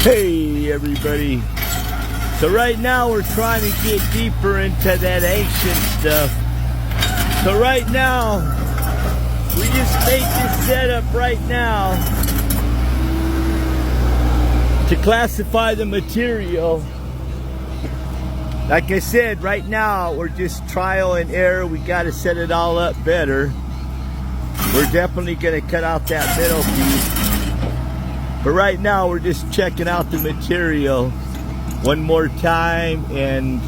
Hey everybody, so right now we're trying to get deeper into that ancient stuff. So right now, we just made this setup right now to classify the material. Like I said, right now we're just trial and error. We got to set it all up better. We're definitely going to cut out that middle piece. But right now we're just checking out the material one more time, and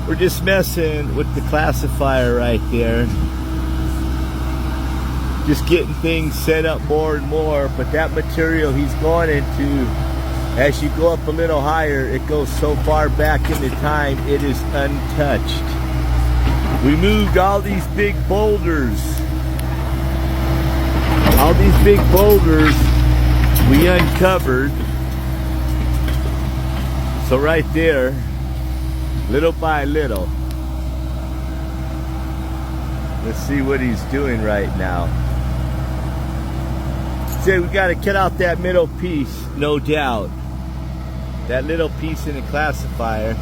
we're just messing with the classifier right there. Just getting things set up more and more. But that material he's going into, as you go up a little higher, it goes so far back into time, it is untouched. We moved all these big boulders. All these big boulders we uncovered. So right there, little by little, let's see what he's doing right now. So we got to cut out that middle piece, no doubt. That little piece in the classifier.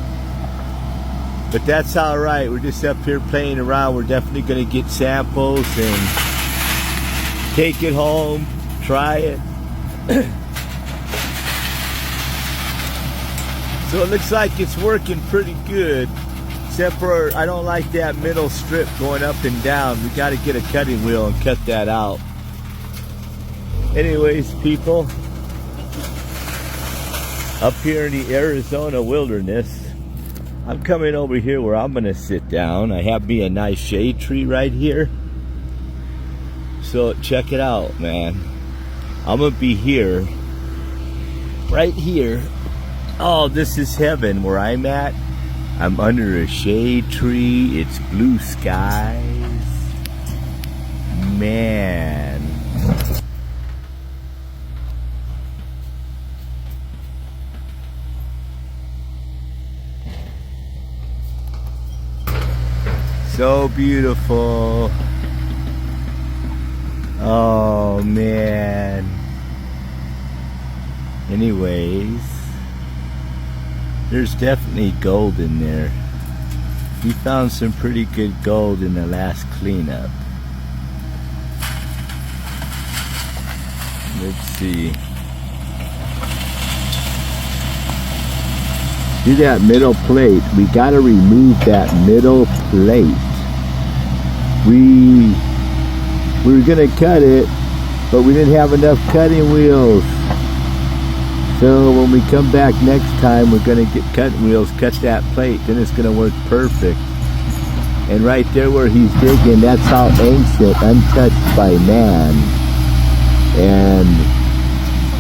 But that's all right. We're just up here playing around. We're definitely going to get samples and take it home, try it. So it looks like it's working pretty good, except for I don't like that middle strip going up and down. We got to get a cutting wheel and cut that out. Anyways, people, up here in the Arizona wilderness, I'm coming over here where I'm going to sit down. I have me a nice shade tree right here. So check it out, man. I'm going to be here, right here. Oh, this is heaven where I'm at. I'm under a shade tree. It's blue skies. Man. So beautiful. Oh, man. Anyways, there's definitely gold in there. We found some pretty good gold in the last cleanup. Let's see. See that middle plate? We gotta remove that middle plate. We were gonna cut it, but we didn't have enough cutting wheels. So when we come back next time, we're gonna get cutting wheels, cut that plate, then it's gonna work perfect. And right there where he's digging, that's all ancient, untouched by man. And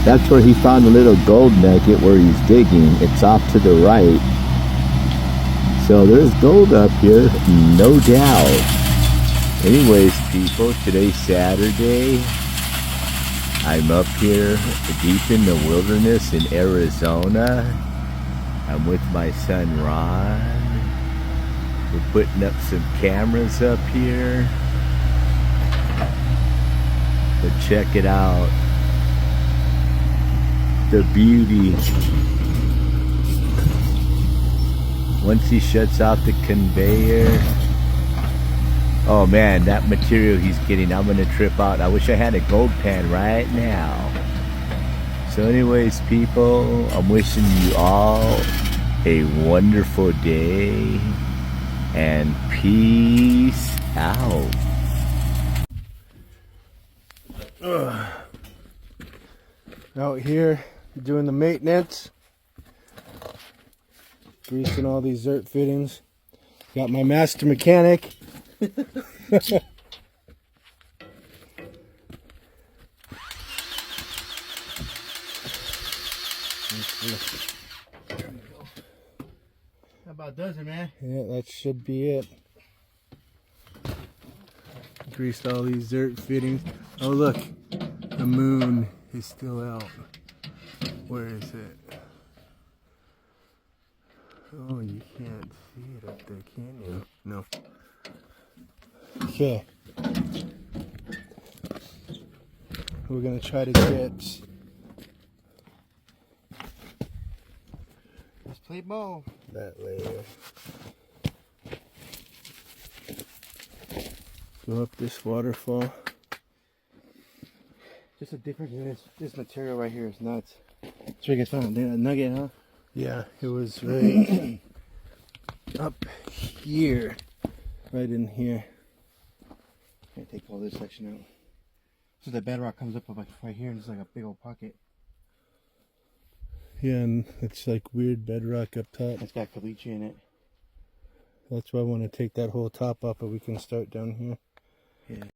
that's where he found a little gold nugget where he's digging. It's off to the right. So there's gold up here, no doubt. Anyways, people, today's Saturday. I'm up here deep in the wilderness in Arizona. I'm with my son Ron. We're putting up some cameras up here. But check it out. The beauty. Once he shuts off the conveyor. Oh man, that material he's getting, I'm gonna trip out. I wish I had a gold pan right now. So anyways, people, I'm wishing you all a wonderful day and peace out. Out here doing the maintenance, greasing all these dirt fittings. Got my master mechanic. How about does it, man? Yeah, that should be it. Greased all these dirt fittings. Oh look, the moon is still out. Where is it? Oh, you can't see it up there, can you? No. Okay. We're gonna try to get Play ball. that layer. Go up this waterfall. Just a difference. This material right here is nuts. That's where you guys found a nugget, huh? Yeah, it was right up here, right in here. I take all this section out. So the bedrock comes up like right here, and it's like a big old pocket. Yeah, and it's like weird bedrock up top. It's got caliche in it. That's why I want to take that whole top off, but we can start down here. Yeah.